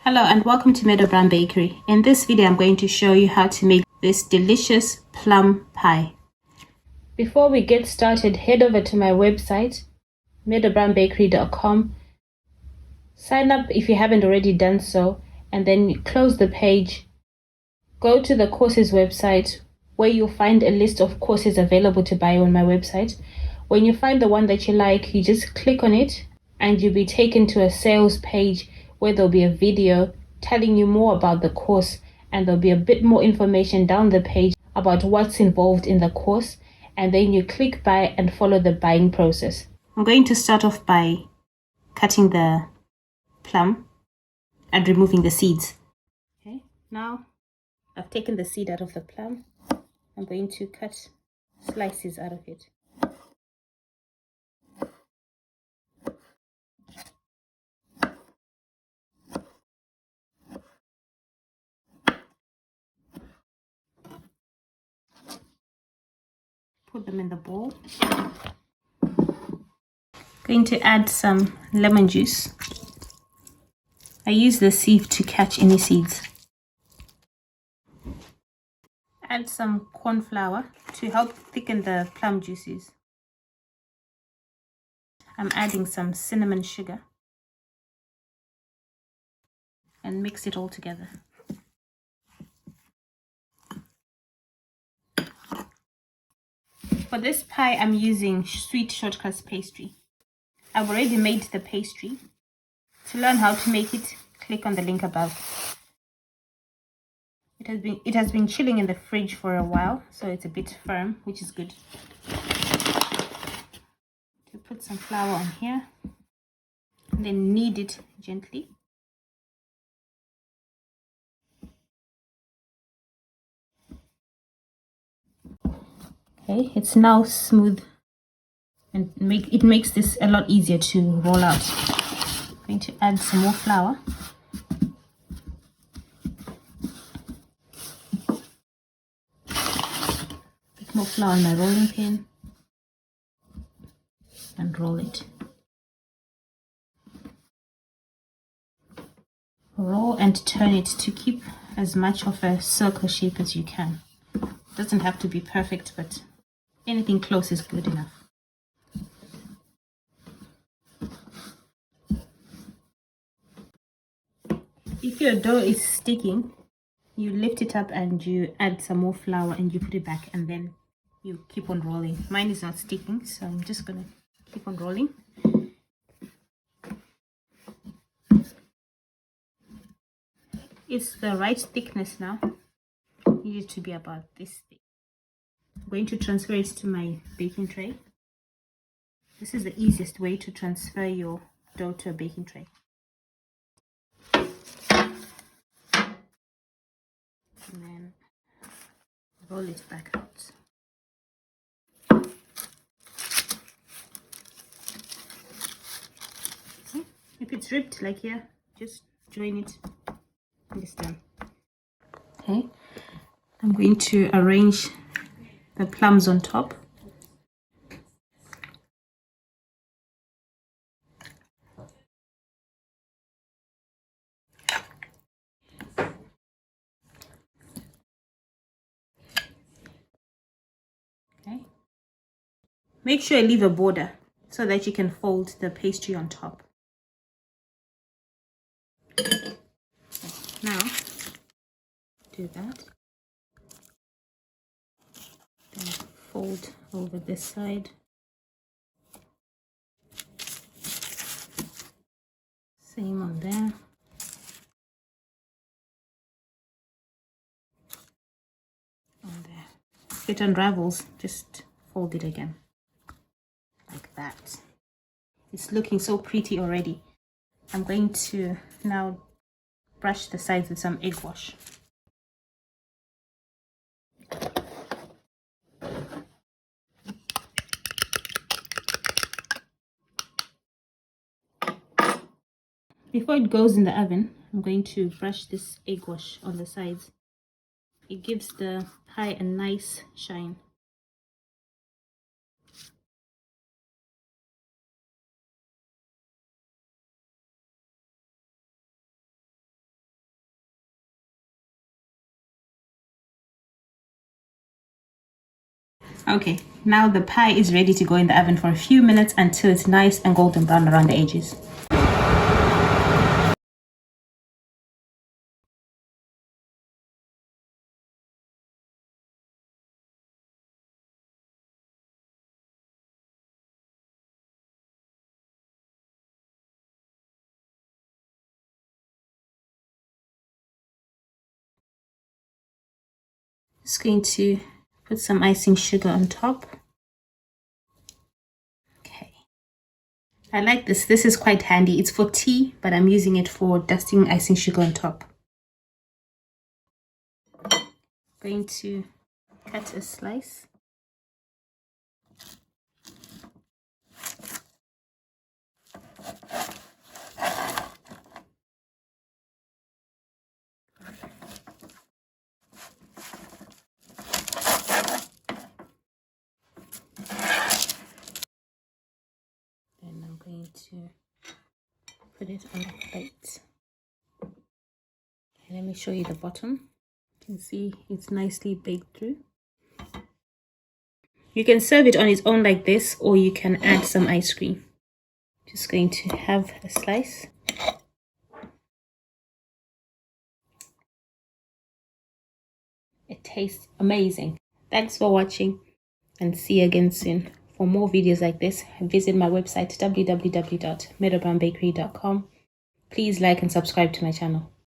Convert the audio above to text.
Hello and welcome to Meadow Bakery. In this video, I'm going to show you how to make this delicious plum pie. Before we get started, head over to my website, meadowbakery.com. Sign up if you haven't already done so, and then close the page. Go to the courses website where you'll find a list of courses available to buy on my website. When you find the one that you like, you just click on it and you'll be taken to a sales page where there'll be a video telling you more about the course, and there'll be a bit more information down the page about what's involved in the course, and then you click buy and follow the buying process. I'm going to start off by cutting the plum and removing the seeds. Okay, now I've taken the seed out of the plum. I'm going to cut slices out of it. Put them in the bowl. Going to add some lemon juice. I use the sieve to catch any seeds. Add some corn flour to help thicken the plum juices. I'm adding some cinnamon sugar and mix it all together. For this pie, I'm using sweet shortcrust pastry. I've already made the pastry. To learn how to make it, click on the link above. It has been chilling in the fridge for a while, so it's a bit firm, which is good. To put some flour on here, and then knead it gently. Okay, it's now smooth, and it makes this a lot easier to roll out. I'm going to add some more flour. Bit more flour on my rolling pin and roll it. Roll and turn it to keep as much of a circle shape as you can. It doesn't have to be perfect, but anything close is good enough. If your dough is sticking, you lift it up and you add some more flour and you put it back, and then you keep on rolling. Mine is not sticking, so I'm just gonna keep on rolling. It's the right thickness now. It needs to be about this thick. I'm going to transfer it to my baking tray. This is the easiest way to transfer your dough to a baking tray. And then roll it back out. Okay. If it's ripped like here, just join it this time. Okay, I'm going to arrange the plums on top. Okay. Make sure you leave a border so that you can fold the pastry on top. Now, do that. Then fold over this side. Same on there. On there. If it unravels, just fold it again. Like that. It's looking so pretty already. I'm going to now brush the sides with some egg wash. Before it goes in the oven, I'm going to brush this egg wash on the sides. It gives the pie a nice shine. Okay, now the pie is ready to go in the oven for a few minutes until it's nice and golden brown around the edges. Just going to put some icing sugar on top. Okay. I like this. This is quite handy. It's for tea, but I'm using it for dusting icing sugar on top. Going to cut a slice. Then I'm going to put it on the plate. And let me show you the bottom. You can see it's nicely baked through. You can serve it on its own like this, or you can add some ice cream. Just going to have a slice. It tastes amazing. Thanks for watching and see you again soon. For more videos like this, visit my website www.meadowbrownbakery.com. Please like and subscribe to my channel.